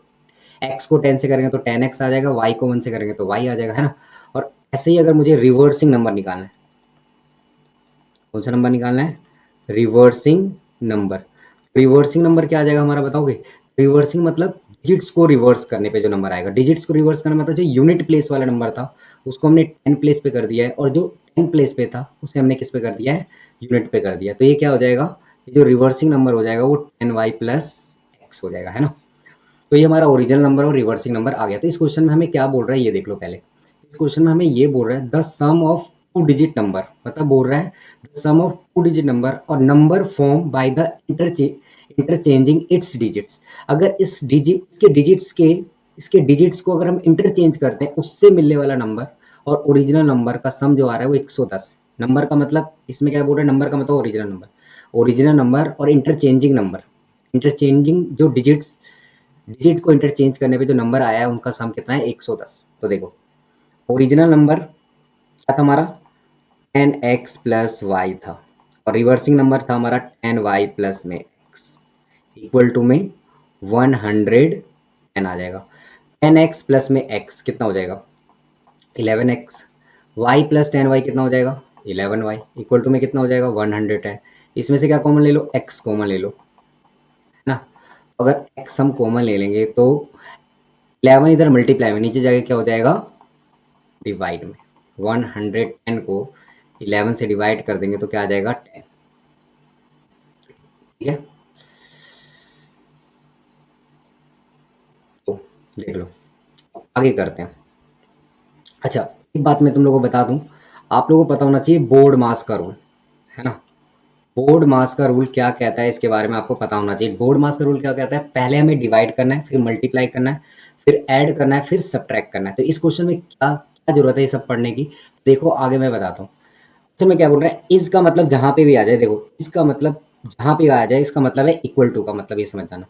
x को 10 से करेंगे तो 10x आ जाएगा, y को 1 से करेंगे तो y आ जाएगा, है ना। और ऐसे ही अगर मुझे रिवर्सिंग नंबर निकालना है, कौन सा नंबर निकालना है, रिवर्सिंग नंबर। रिवर्सिंग नंबर क्या आ जाएगा हमारा बताओगे, रिवर्सिंग मतलब डिजिट्स को रिवर्स करने पे जो नंबर आएगा, डिजिट्स को रिवर्स करना मतलब जो यूनिट प्लेस वाला नंबर था उसको हमने 10 प्लेस पे कर दिया है, और जो 10 प्लेस पे था उसे हमने किस पे कर दिया है, यूनिट पे कर दिया। तो ये क्या हो जाएगा, ये जो रिवर्सिंग नंबर हो जाएगा वो 10y प्लस एक्स हो जाएगा, है ना। तो ये हमारा ओरिजिनल नंबर और रिवर्सिंग नंबर आ गया। तो इस क्वेश्चन में हमें क्या बोल रहा है ये देख लो पहले। इस क्वेश्चन में हमें ये बोल रहा है the sum of two digit number, मतलब बोल रहा है the sum of two digit number और number form by the interchanging its digits. अगर इस डिजिट इसके डिजिट्स के इसके डिजिट्स को अगर हम इंटरचेंज करते हैं उससे मिलने वाला नंबर और ओरिजिनल नंबर का सम जो आ रहा है वो 110। नंबर का मतलब इसमें क्या बोल रहा है, नंबर का मतलब ओरिजिनल नंबर और इंटरचेंजिंग नंबर, इंटरचेंजिंग जो डिजिट को इंटरचेंज करने पे जो नंबर आया है उनका सम कितना है, 110। तो देखो ओरिजिनल नंबर क्या था हमारा, 10x प्लस वाई था, और रिवर्सिंग नंबर था हमारा 10y प्लस में x, इक्वल टू में 110 आ जाएगा। 10x प्लस में x कितना हो जाएगा, 11x। y प्लस 10y कितना हो जाएगा, 11y, इक्वल टू में कितना हो जाएगा, 110। इसमें से क्या कॉमन ले लो, x कॉमन ले लो, है ना। अगर x हम कॉमन ले लेंगे तो 11 इधर मल्टीप्लाई में नीचे जाके क्या हो जाएगा, डिवाइड में। 110 को 11 से डिवाइड कर देंगे तो क्या आ जाएगा, 10। ठीक है, तो देख लो आगे करते हैं। अच्छा, एक बात मैं तुम लोगों को बता दूं, आप लोगों को पता होना चाहिए बोर्ड मास का रूल, है ना। बोर्ड मास का रूल क्या कहता है इसके बारे में आपको पता होना चाहिए। बोर्ड मास का रूल क्या कहता है, पहले हमें डिवाइड करना है, फिर मल्टीप्लाई करना है, फिर ऐड करना है, फिर सब्ट्रैक्ट करना है। तो इस क्वेश्चन में क्या क्या जरूरत है ये सब पढ़ने की, देखो आगे मैं बताता हूँ। तो मैं क्या बोल रहा है, इसका मतलब जहां पे भी आ जाए, देखो इसका मतलब जहां पे आ जाए इसका मतलब है इक्वल टू का मतलब, ये समझ जाना।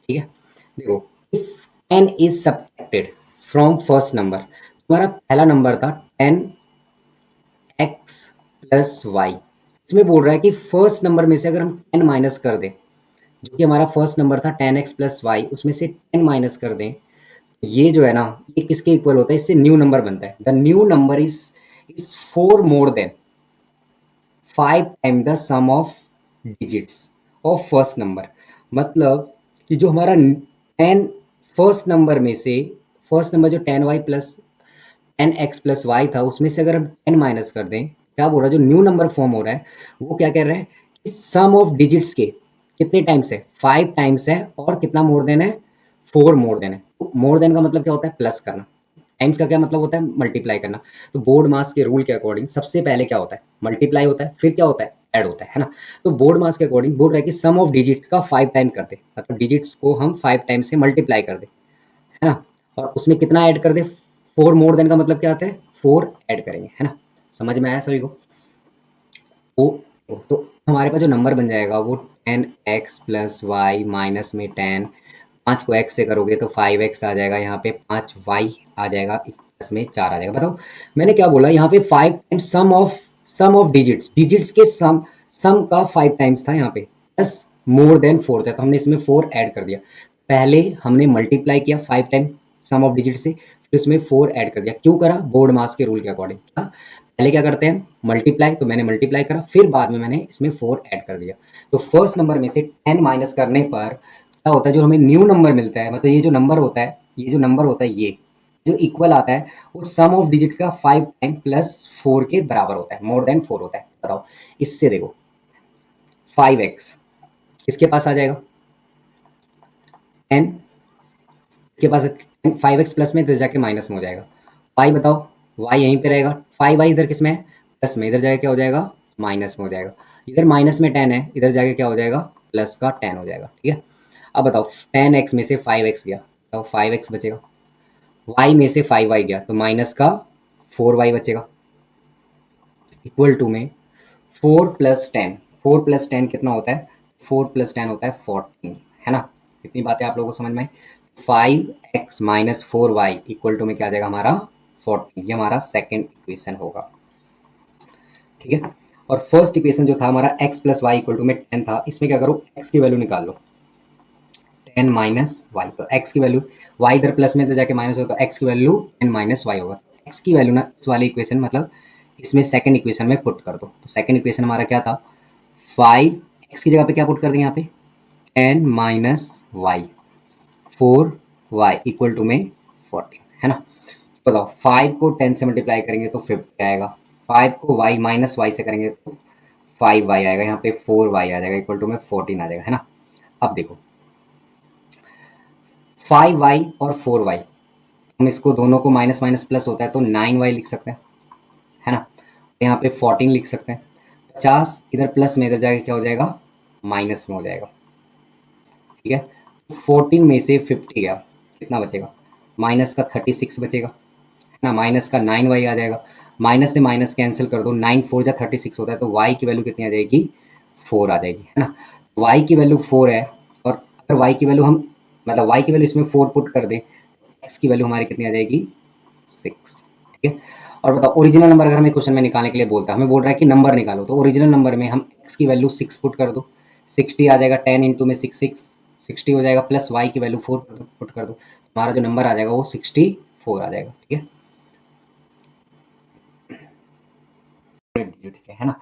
ठीक है, देखो if 10 is subtracted from first number, तुम्हारा पहला नंबर था 10x प्लस वाई, इसमें बोल रहा है कि फर्स्ट नंबर में से अगर हम 10 माइनस कर दें, जो कि हमारा फर्स्ट नंबर था 10x प्लस वाई, उसमें से 10 माइनस कर दें, ये जो है ना ये किसके इक्वल होता है, इससे न्यू नंबर बनता है। The new number is 4 more than 5 time the sum of digits of first number. मतलब कि जो हमारा 10 फर्स्ट नंबर में से, फर्स्ट नंबर जो 10y plus 10x plus Y था उसमें से अगर हम 10 माइनस कर दें, क्या बोल रहा है, जो न्यू नंबर फॉर्म हो रहा है वो क्या कह रहा है, सम ऑफ डिजिट्स के कितने टाइम्स है, 5 टाइम्स है, और कितना मोर देन है, 4 मोर देन है। तो मोर देन का मतलब क्या होता है, प्लस करना। टाइम्स का क्या मतलब होता है, मल्टीप्लाई करना। तो बोर्ड मास के रूल के अकॉर्डिंग सबसे पहले क्या होता है, मल्टीप्लाई होता है, फिर क्या होता है, ऐड होता है ना। तो बोर्ड मास के अकॉर्डिंग बोल रहा है कि सम ऑफ डिजिट का 5 टाइम कर दे, मतलब डिजिट्स को हम 5 टाइम से मल्टीप्लाई कर दे, है ना। और उसमें कितना ऐड कर दे, 4 मोर देन का मतलब क्या आता है, 4 ऐड करेंगे, है ना। समझ में आया सभी को। तो हमारे पास जो नंबर बन जाएगा वो 10x प्लस वाई माइनस में 10, 5 को x से करोगे तो 5x आ जाएगा, यहाँ पे 5y आ जाएगा, प्लस में 4 आ जाएगा। बताओ मैंने क्या बोला, यहाँ पे 5 times sum of digits, digits के सम का 5 टाइम्स था यहाँ पे, प्लस मोर देन 4 था, तो हमने इसमें 4 ऐड कर दिया। पहले हमने मल्टीप्लाई किया 5 टाइम सम ऑफ डिजिट से, फिर उसमें 4 ऐड कर दिया। क्यों करा, बोर्ड मास के रूल के अकॉर्डिंग। पहले क्या करते हैं, मल्टीप्लाई, तो मैंने मल्टीप्लाई करा, फिर बाद में मैंने इसमें 4 ऐड कर दिया। तो फर्स्ट नंबर में से 10 माइनस करने पर क्या होता है, जो हमें न्यू नंबर मिलता है, मतलब ये जो नंबर होता है, ये जो नंबर होता है, ये जो इक्वल आता है वो सम ऑफ डिजिट का 5 टाइम प्लस 4 के बराबर होता है, मोर देन 4 होता है। बताओ इससे देखो 5x किसके पास आ जाएगा, 10 के पास, 5x प्लस में इधर जाके माइनस में हो जाएगा। y बताओ, y यहीं पे रहेगा, 5y इधर किस में है, प्लस में, इधर जाके क्या हो जाएगा, माइनस में हो जाएगा। इधर माइनस में 10 है, इधर जाके क्या हो जाएगा, प्लस का 10 हो जाएगा। ठीक है, अब बताओ 10x में से 5x गया, तो 5x बचेगा, y में से 5y गया तो माइनस का 4y बचेगा, इक्वल टू में 4 प्लस 10, 4 प्लस 10 कितना होता है, 4 प्लस 10 होता है 14, है ना। इतनी बातें आप लोगों को समझ में आई। 5x minus 4y equal to में क्या आ जाएगा हमारा 14, ये हमारा सेकेंड इक्वेशन होगा। ठीक है, और फर्स्ट इक्वेशन जो था हमारा x plus Y equal to में 10 था, इसमें क्या करो, x की वैल्यू निकाल लो, 10 माइनस वाई, तो x की वैल्यू, y इधर प्लस में तो जाके माइनस होगा, तो x की वैल्यू 10 माइनस वाई होगा। x की वैल्यू ना इस वाले इक्वेशन मतलब इसमें सेकंड इक्वेशन में पुट कर दो। तो सेकंड इक्वेशन हमारा क्या था, 5 x की जगह पे क्या पुट कर दें यहाँ पे, 10 minus y, 4 y equal to में 14, है ना। तो बताओ 5 को 10 से मल्टीप्लाई करेंगे तो 50 आएगा, 5 को y माइनस वाई से करेंगे तो 5y आएगा, यहाँ पे 4y आ जाएगा इक्वल टू में 14 आ जाएगा, है ना। अब देखो 5y और 4y, हम इसको दोनों को माइनस माइनस प्लस होता है तो 9y लिख सकते हैं, है ना। यहाँ पे 14 लिख सकते हैं, 50 इधर प्लस में इधर जाके क्या हो जाएगा, माइनस में हो जाएगा, ठीक है। 14 में से 50 गया, कितना बचेगा, माइनस का 36 बचेगा, है ना। माइनस का 9y आ जाएगा, माइनस से माइनस कैंसिल कर दो, 9 4 जा 36 होता है तो y की वैल्यू कितनी आ जाएगी, 4 आ जाएगी, है ना। y की वैल्यू 4 है, और अगर y की वैल्यू हम मतलब y की वैल्यू इसमें 4 पुट कर दें, x की वैल्यू हमारी कितनी आ जाएगी, 6, ठीक है। और बताओ ओरिजिनल नंबर अगर हमें क्वेश्चन में निकालने के लिए बोलता है, हमें बोल रहा है कि नंबर निकालो, तो ओरिजिनल नंबर में हम x की वैल्यू 6 पुट कर दो, 60 आ जाएगा, 10 इंटू में 6 60 हो जाएगा, प्लस y की वैल्यू 4 पुट कर दो, हमारा जो नंबर आ जाएगा वो 64 आ जाएगा, ठीक है। डिजिट है ना।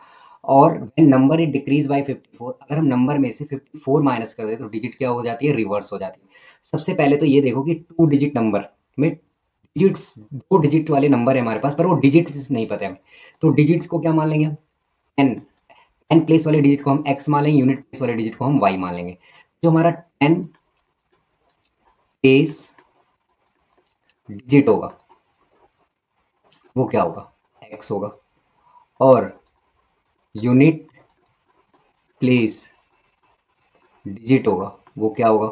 और when number is decrease by 54, अगर हम नंबर में से 54 माइनस कर दे तो डिजिट क्या हो जाती है, रिवर्स हो जाती है। सबसे पहले तो ये देखो कि 2 डिजिट नंबर में डिजिट्स, 2 डिजिट वाले नंबर है हमारे पास, पर वो डिजिट्स नहीं पता हमें, तो डिजिट्स को क्या मान लेंगे हम, टेन, 10 प्लेस वाले डिजिट को हम x मान लेंगे, यूनिट प्लेस वाले डिजिट को हम y मान लेंगे। जो हमारा 10 प्लेस डिजिट होगा वो क्या होगा, x होगा, और यूनिट प्लेस डिजिट होगा वो क्या होगा,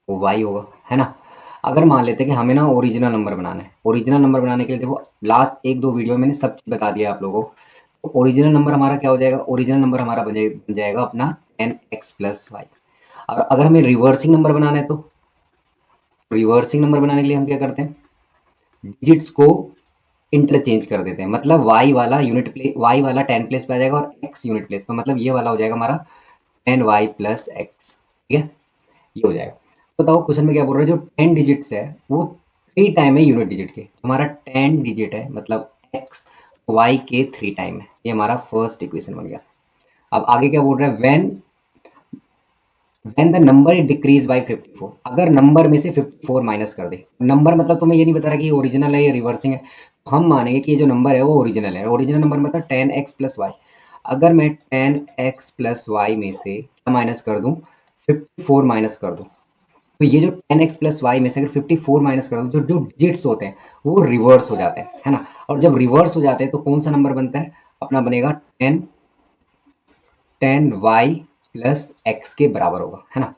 वो y होगा, है ना। अगर मान लेते हैं कि हमें ना ओरिजिनल नंबर बनाना है, ओरिजिनल नंबर बनाने के लिए देखो लास्ट 1-2 वीडियो में मैंने सब चीज़ बता दिया आप लोगों को। तो ओरिजिनल नंबर हमारा क्या हो जाएगा, ओरिजिनल नंबर हमारा बन जाएगा अपना 10x प्लस वाई। और अगर हमें रिवर्सिंग नंबर बनाना है तो रिवर्सिंग नंबर बनाने के लिए हम क्या करते हैं, डिजिट्स को इंटरचेंज कर देते हैं, मतलब y वाला यूनिट प्लेस, y वाला 10 प्लेस पे आ जाएगा और x यूनिट प्लेस, तो मतलब ये वाला हो जाएगा हमारा 10y प्लस एक्स, ठीक है, ये हो जाएगा। तो बताओ क्वेश्चन में क्या बोल रहा है, जो 10 डिजिट्स है वो 3 टाइम है यूनिट डिजिट के, हमारा 10 डिजिट है मतलब x y के 3 टाइम है, ये हमारा फर्स्ट इक्वेशन बन गया। अब आगे क्या बोल रहा है, when the number is decrease by 54, अगर नंबर में से 54 माइनस कर दे, नंबर मतलब तुम्हें ये नहीं बता रहा कि ये ओरिजिनल है या रिवर्सिंग है, हम मानेंगे कि ये जो नंबर है वो ओरिजिनल है, ओरिजिनल नंबर मतलब 10x प्लस वाई। अगर मैं 10x प्लस वाई में से क्या माइनस कर दूं, 54 माइनस कर दूं, तो ये जो 10x प्लस वाई में से अगर 54 माइनस कर दूं तो जो डिजिट्स होते हैं वो रिवर्स हो जाते हैं, है ना। और जब रिवर्स हो जाते हैं तो कौन सा नंबर बनता है, अपना बनेगा 10y प्लस एक्स के बराबर होगा, है ना।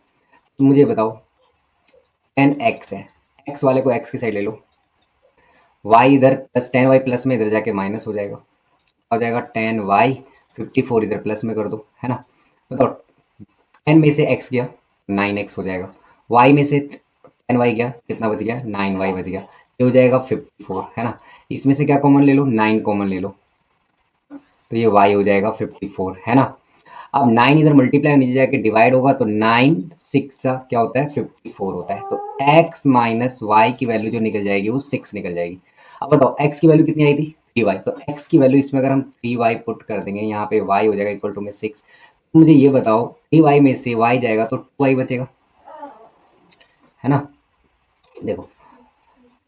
तो मुझे बताओ 10x है, x वाले को x की साइड ले लो, y इधर प्लस 10y प्लस में इधर जाके माइनस हो जाएगा, हो जाएगा 10y, 54 इधर प्लस में कर दो, है ना। बताओ 10 में से x गया 9x हो जाएगा, y में से 10y गया कितना बच गया, 9y बच गया, ये हो जाएगा 54, है ना। इसमें से क्या कॉमन ले लो, 9 कॉमन ले लो, तो ये y हो जाएगा 54, है ना। अब 9 इधर मल्टीप्लाई नीचे जाके डिवाइड होगा तो 9 6 क्या होता है, 54 होता है, तो x माइनस वाई की वैल्यू जो निकल जाएगी वो 6 निकल जाएगी। अब बताओ x की वैल्यू कितनी आई थी, 3y, तो x की वैल्यू इसमें अगर हम 3y पुट कर देंगे, यहाँ पे y हो जाएगा इक्वल टू में 6। मुझे ये बताओ 3y में से y जाएगा तो 2y बचेगा, है ना। देखो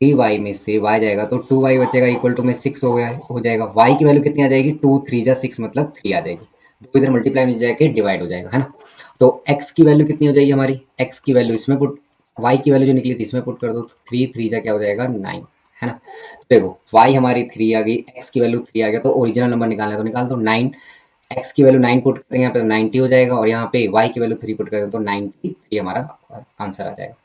3y में से y जाएगा तो 2y बचेगा इक्वल टू में 6 हो गया, हो जाएगा। y की वैल्यू कितनी आ जाएगी, 2 3 जा 6 मतलब 3 आ जाएगी, दो इधर मल्टीप्लाई नीचे जाके डिवाइड हो जाएगा, है ना। तो x की वैल्यू कितनी हो जाएगी हमारी, x की वैल्यू इसमें पुट, y की वैल्यू जो निकली थी इसमें पुट कर दो, 3 3 जा क्या हो जाएगा 9, है ना। देखो y हमारी 3 आ गई, x की वैल्यू 3 आ गया, तो ओरिजिनल नंबर निकालना है तो निकाल दो 9, x की वैल्यू 9 पुट करेंगे यहाँ पे 90 हो जाएगा, और यहाँ पे y की वैल्यू 3 पुट करेंगे तो 93 हमारा आंसर आ जाएगा।